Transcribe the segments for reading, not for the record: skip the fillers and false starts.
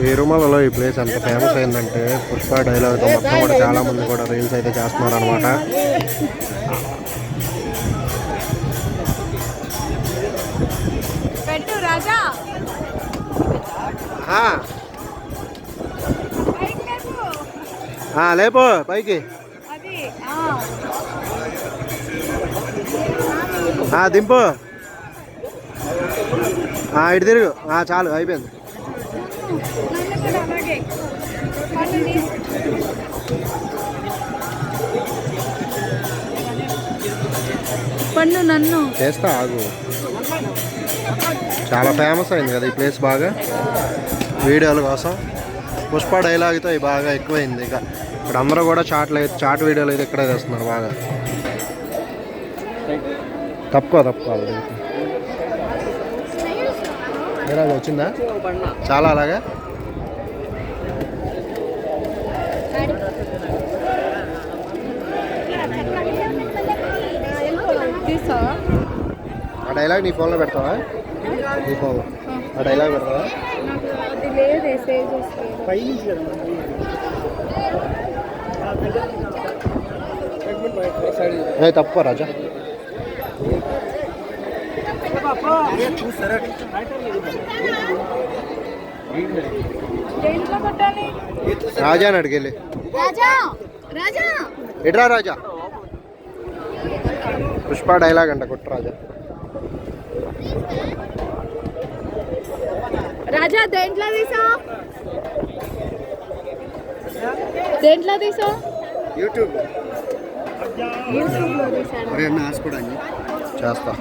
తిరుమలలో ఈ ప్లేస్ ఎంత ఫేమస్ అయిందంటే పుష్ప డైలాగ్తో మొత్తం కూడా చాలా మంది కూడా రీల్స్ అయితే చేస్తున్నారు అనమాట. లేపో పైకి దింపు ఇటు తిరుగు చాలు అయిపోయింది. పన్ను నన్ను చేస్తా ఆగు. చాలా ఫేమస్ అయింది కదా ఈ ప్లేస్ బాగా వీడియోల కోసం. పుష్ప డైలాగ్తో ఇది బాగా ఎక్కువైంది. ఇక ఇక్కడ అందరూ కూడా చాట్ వీడియోలు అయితే ఇక్కడే చేస్తున్నారు బాగా. తప్పుకోవాలి డైలాగ్ వచ్చిందా చాలా అలాగా. ఆ డైలాగ్ నీ ఫోన్లో పెడతావా? నీ ఫోన్లో ఆ డైలాగ్ పెడతావా? తప్పుకో రాజా. రాజా అని అడిగెళ్ళి ఎడ్రా రాజా. పుష్ప డైలాగ్ అంట కొట్టు రాజా. రాజా దేంట్లో తీసా? యూట్యూబ్ చేస్తా.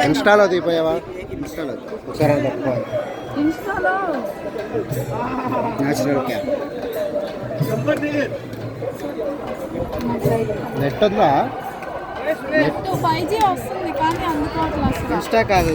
ఇన్స్టాలో తీపోయావా? ఇన్స్టాలో ఒకసారి తప్పుకోవాలి. నెట్ ఉందా? నెట్ 5G వస్తుంది కానీ అందుకోవట్లేదు. ఇన్స్టా కాదు